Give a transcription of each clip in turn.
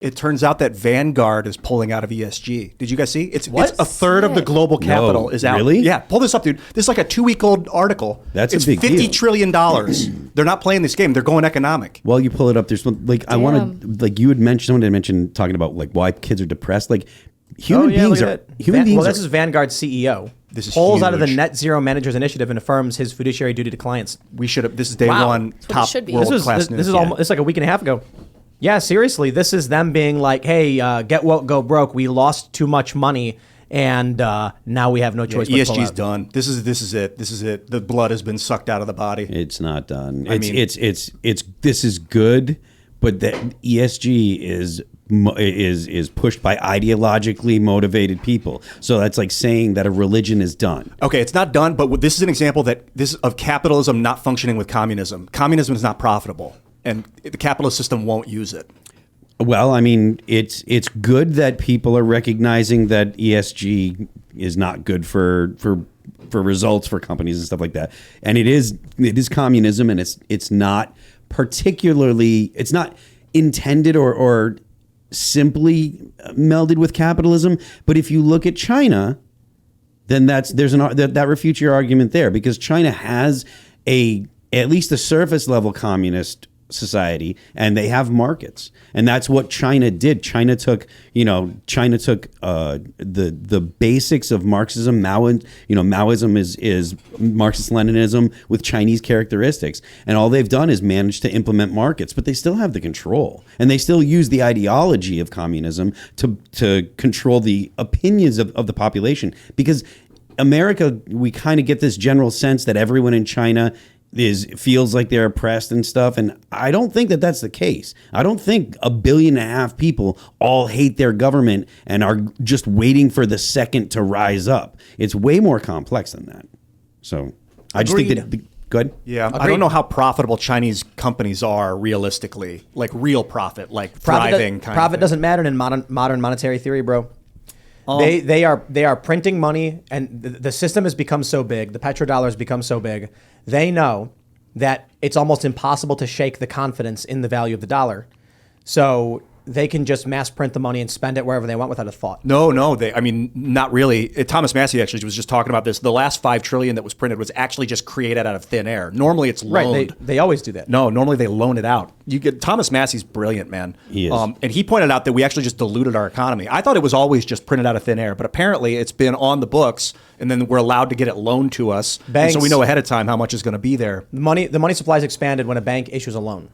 It turns out that Vanguard is pulling out of ESG. Did you guys see? It's a third of the Sick. global capital is out. Really? Yeah, pull this up, dude. This is like a 2-week-old article. That's it's a big $50 deal. trillion. They're not playing this game. They're going economic. While you pull it up, there's one, like I want to, like you had mentioned, someone had mentioned talking about like why kids are depressed. Like human beings are Well, this is Vanguard's CEO. This is pulls out of the huge. Net Zero Managers Initiative and affirms his fiduciary duty to clients. We should have. This is day Wow. one, That's what it top should be. world This class is news. this is almost, it's like a week and a half ago. Yeah, seriously, this is them being like, "Hey, get woke, go broke. We lost too much money, and now we have no choice." but to pull ESG's out." done. This is it. This is it. The blood has been sucked out of the body. It's not done. I mean- It's this is good, but the ESG is pushed by ideologically motivated people. So that's like saying that a religion is done. Okay, it's not done, but this is an example of capitalism not functioning with communism. Communism is not profitable, and the capitalist system won't use it. Well, I mean, it's good that people are recognizing that ESG is not good for results for companies and stuff like that. And it is communism, and it's not particularly, it's not intended or simply melded with capitalism. But if you look at China, then that refutes your argument there, because China has at least a surface level communist society, and they have markets, and that's what China did. China took the basics of Marxism. Maoism is Marxist-Leninism with Chinese characteristics, and all they've done is manage to implement markets, but they still have the control, and they still use the ideology of communism to control the opinions of the population. Because America, we kind of get this general sense that everyone in China feels like they're oppressed and stuff, and I don't think that that's the case. I don't think 1.5 billion people all hate their government and are just waiting for the second to rise up. It's way more complex than that. So I just think that. Good. Yeah, Agreed. I don't know how profitable Chinese companies are realistically, like real profit, like thriving kind of Profit thing. doesn't matter in modern monetary theory, bro. They are printing money, and the system has become so big. The petrodollar has become so big. They know that it's almost impossible to shake the confidence in the value of the dollar. So they can just mass print the money and spend it wherever they want without a thought. No, not really. Thomas Massey actually was just talking about this. The last $5 trillion that was printed was actually just created out of thin air. Normally it's loaned. Right, they always do that. No, normally they loan it out. Thomas Massey's brilliant, man. He is. And he pointed out that we actually just diluted our economy. I thought it was always just printed out of thin air, but apparently it's been on the books, and then we're allowed to get it loaned to us. And so we know ahead of time how much is going to be there. The money supply is expanded when a bank issues a loan.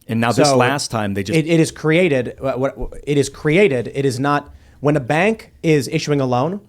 And now this last time they just... It is created. It is created. It is not... When a bank is issuing a loan,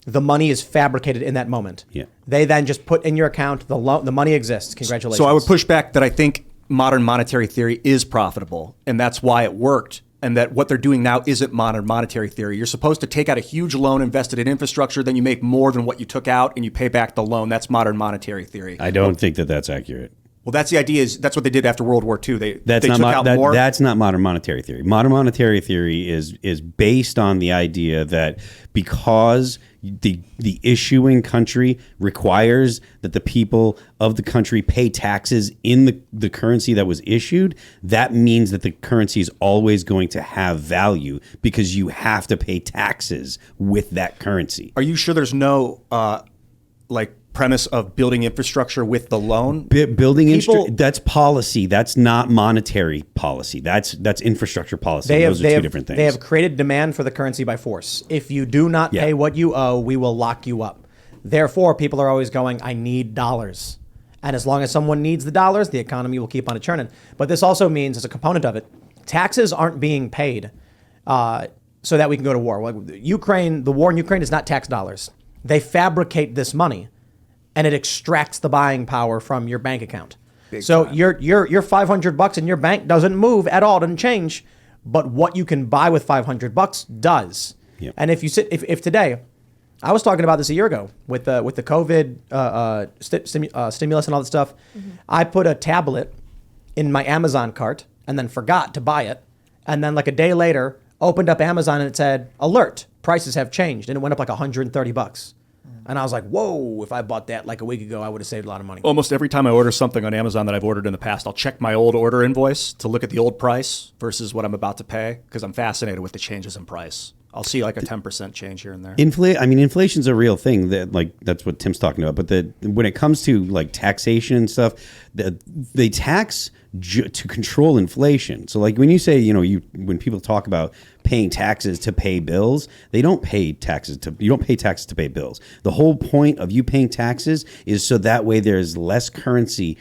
the money is fabricated in that moment. Yeah. They then just put in your account, the money exists. Congratulations. So I would push back that I think modern monetary theory is profitable, and that's why it worked, and that what they're doing now isn't modern monetary theory. You're supposed to take out a huge loan invested in infrastructure, then you make more than what you took out, and you pay back the loan. That's modern monetary theory. I don't think that that's accurate. Well, that's the idea. That's what they did after World War II. They took out more. That's not modern monetary theory. Modern monetary theory is based on the idea that because the issuing country requires that the people of the country pay taxes in the currency that was issued, that means that the currency is always going to have value because you have to pay taxes with that currency. Are you sure there's no premise of building infrastructure with the loan? That's policy. That's not monetary policy. That's infrastructure policy. Those are two different things. They have created demand for the currency by force. If you do not pay what you owe, we will lock you up. Therefore, people are always going, I need dollars. And as long as someone needs the dollars, the economy will keep on churning. But this also means, as a component of it, taxes aren't being paid so that we can go to war. The war in Ukraine is not tax dollars. They fabricate this money, and it extracts the buying power from your bank account. So your $500 in your bank doesn't move at all, doesn't change, but what you can buy with $500 does. Yep. And if today, I was talking about this a year ago with the COVID stimulus and all that stuff. Mm-hmm. I put a tablet in my Amazon cart and then forgot to buy it, and then like a day later opened up Amazon and it said, alert, prices have changed, and it went up like $130. And I was like, whoa, if I bought that like a week ago, I would have saved a lot of money. Almost every time I order something on Amazon that I've ordered in the past, I'll check my old order invoice to look at the old price versus what I'm about to pay because I'm fascinated with the changes in price. I'll see like a 10% change here and there. Inflation's a real thing. That's what Tim's talking about. But when it comes to like taxation and stuff, they tax to control inflation. So like when you say, when people talk about paying taxes to pay bills, you don't pay taxes to pay bills. The whole point of you paying taxes is so that way there's less currency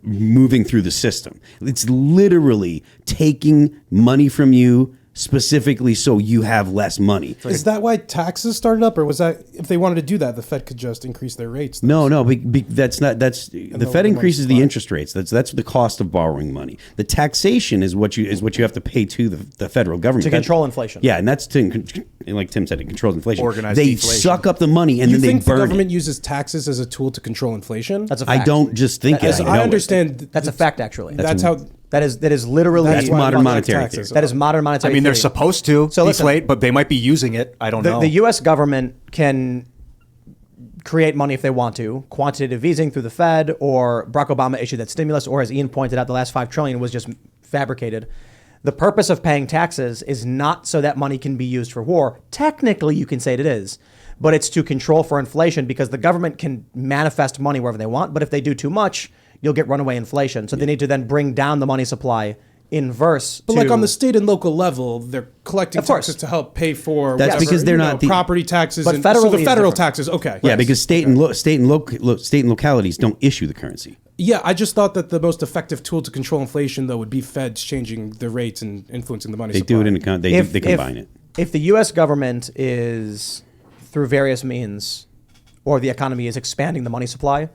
moving through the system. It's literally taking money from you specifically so you have less money. Is that why taxes started up, or was that if they wanted to do that, the Fed could just increase their rates? No, that's not. That's the Fed increases the interest rates. That's the cost of borrowing money. The taxation is what you have to pay to the federal government To control inflation. Yeah, and that's like Tim said, it controls inflation. They deflation. suck up the money and You then they think burn the government it. uses taxes as a tool to control inflation? That's a fact. I don't just think it. As I know I it. understand. That's a fact, actually. That's how. That is literally That's why modern we monetary like taxes. theory. That is modern monetary I mean, they're theory. supposed to So listen, deflate, but they might be using it. I don't know. The U.S. government can create money if they want to, quantitative easing through the Fed, or Barack Obama issued that stimulus, or as Ian pointed out, the last $5 trillion was just fabricated. The purpose of paying taxes is not so that money can be used for war. Technically, you can say it is, but it's to control for inflation because the government can manifest money wherever they want, but if they do too much, you'll get runaway inflation. So they need to then bring down the money supply inverse. But like on the state and local level, they're collecting Of course. taxes to help pay for That's whatever, because they're not the- property taxes. But And, so federally the is federal different. taxes, okay. Yeah, because state and localities don't issue the currency. Yeah, I just thought that the most effective tool to control inflation, though, would be Feds changing the rates and influencing the money They supply. do it in account. They combine it. If the U.S. government is, through various means, or the economy is expanding the money supply,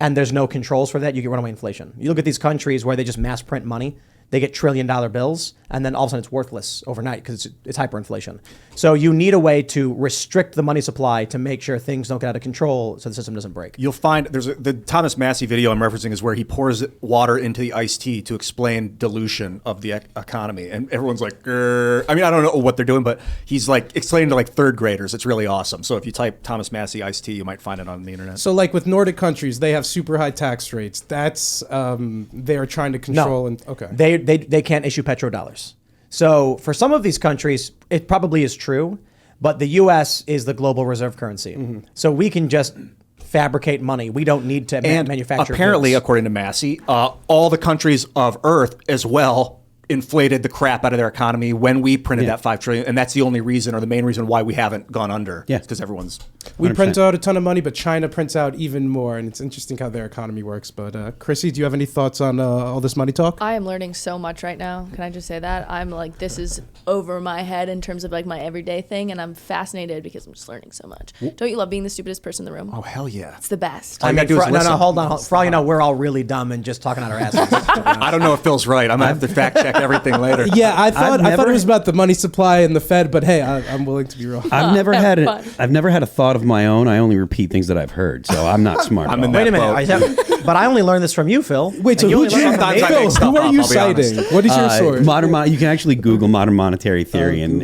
and there's no controls for that, you get runaway inflation. You look at these countries where they just mass print money, they get $1 trillion bills, and then all of a sudden it's worthless overnight because it's hyperinflation. So you need a way to restrict the money supply to make sure things don't get out of control so the system doesn't break. You'll find the Thomas Massey video I'm referencing is where he pours water into the iced tea to explain dilution of the economy. And everyone's like, grr. I mean, I don't know what they're doing, but he's like explaining to like third graders. It's really awesome. So if you type Thomas Massey iced tea, you might find it on the internet. So like with Nordic countries, they have super high tax rates. That's they are trying to control. No, And okay. They can't issue petrodollars. So for some of these countries, it probably is true, but the U.S. is the global reserve currency. Mm-hmm. So we can just fabricate money. We don't need to And manufacture apparently, goods. according to Massey, all the countries of Earth as well inflated the crap out of their economy when we printed that $5 trillion, and that's the only reason or the main reason why we haven't gone under. Yeah. because everyone's. We 100%. print out a ton of money, but China prints out even more, and it's interesting how their economy works. But Chrissy, do you have any thoughts on all this money talk? I am learning so much right now. Can I just say that? I'm like, this is over my head in terms of like my everyday thing, and I'm fascinated because I'm just learning so much. Don't you love being the stupidest person in the room? Oh hell yeah! It's the best. All you gotta do is no, listen. hold on. For all you know, we're all really dumb and just talking out our asses. I don't know if Phil's right. I'm gonna have to fact check everything later. Yeah, I thought never- it was about the money supply and the Fed, but hey, I'm willing to be wrong. I've never have had fun. I've never had a thought of my own. I only repeat things that I've heard, so I'm not smart. I'm at in all. Wait a that minute. boat. But I only learned this from you, Phil. Wait, so And you who only learned it from Sometimes me. I make stuff who are up, you I'll be honest. citing? What is your source? You can actually Google modern monetary theory and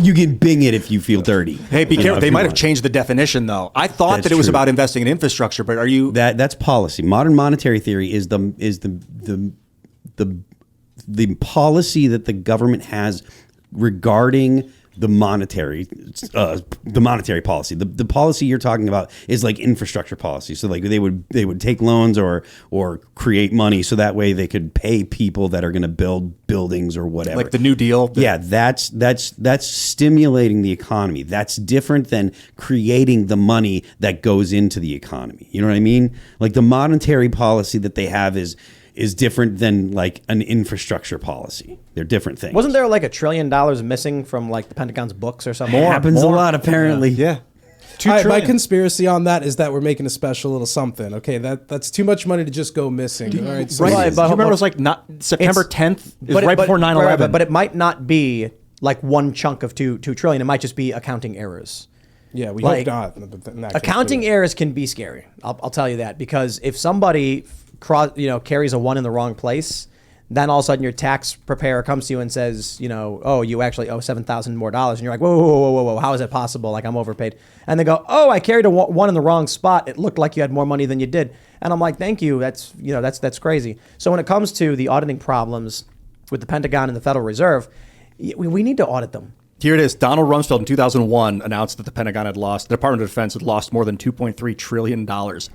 you can Bing it if you feel dirty. Hey, be You know, careful. if They you might have want. changed the definition though. I thought That's that it was true. about investing in infrastructure, but are you? That's policy. Modern monetary theory is the policy that the government has regarding the monetary policy. The policy you're talking about is like infrastructure policy. So like they would take loans or create money so that way they could pay people that are going to build buildings or whatever. Like the New Deal? Yeah, that's stimulating the economy. That's different than creating the money that goes into the economy. You know what I mean? Like the monetary policy that they have is different than like an infrastructure policy. They're different things. Wasn't there like $1 trillion missing from like the Pentagon's books or something? Happens a lot apparently. Yeah. All right, my trillion. conspiracy on that is that we're making a special little something. Okay, that's too much money to just go missing. All right, so Right. Right, Do but- you remember it was like not September 10th? It was right before 9/11. But it might not be like one chunk of $2 trillion. It might just be accounting errors. yeah, we like, hope not. in that case, Accounting but- errors can be scary. I'll tell you that because if somebody carries a 1 in the wrong place, Then all of a sudden your tax preparer comes to you and says, oh, you actually owe $7,000 more. And you're like, whoa, how is that possible? Like, I'm overpaid. And they go, oh, I carried a one in the wrong spot. It looked like you had more money than you did. And I'm like, thank you. That's crazy. So when it comes to the auditing problems with the Pentagon and the Federal Reserve, we need to audit them. Here it is. Donald Rumsfeld in 2001 announced that the Pentagon had lost, the Department of Defense had lost more than $2.3 trillion.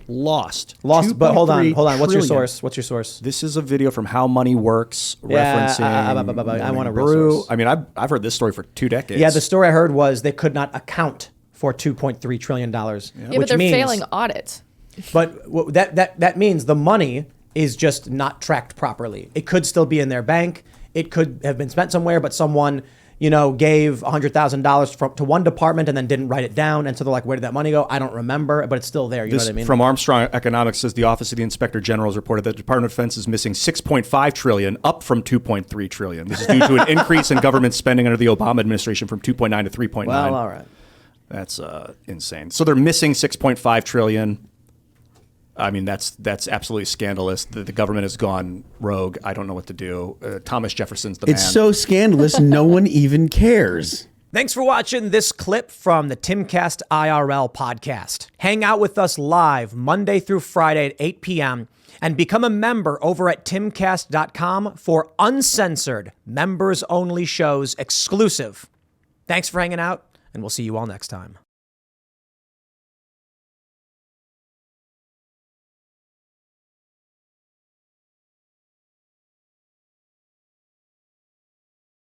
Lost. But hold on. What's your trillion. source? This is a video from How Money Works referencing. I want a real source. I mean, I've heard this story for 2 decades. Yeah, the story I heard was they could not account for $2.3 trillion. Yeah, but they're failing audits. But that means the money is just not tracked properly. It could still be in their bank. It could have been spent somewhere, but someone gave $100,000 to one department and then didn't write it down. And so they're like, where did that money go? I don't remember, but it's still there. You know what I mean? From Armstrong Economics says the Office of the Inspector General has reported that the Department of Defense is missing $6.5 trillion, up from $2.3 trillion. This is due to an increase in government spending under the Obama administration from 2.9 to 3.9. Well, all right. That's insane. So they're missing $6.5 trillion. I mean, that's absolutely scandalous. The government has gone rogue. I don't know what to do. Thomas Jefferson's the man. It's so scandalous, no one even cares. Thanks for watching this clip from the Timcast IRL podcast. Hang out with us live Monday through Friday at 8 p.m. and become a member over at timcast.com for uncensored, members-only shows exclusive. Thanks for hanging out, and we'll see you all next time.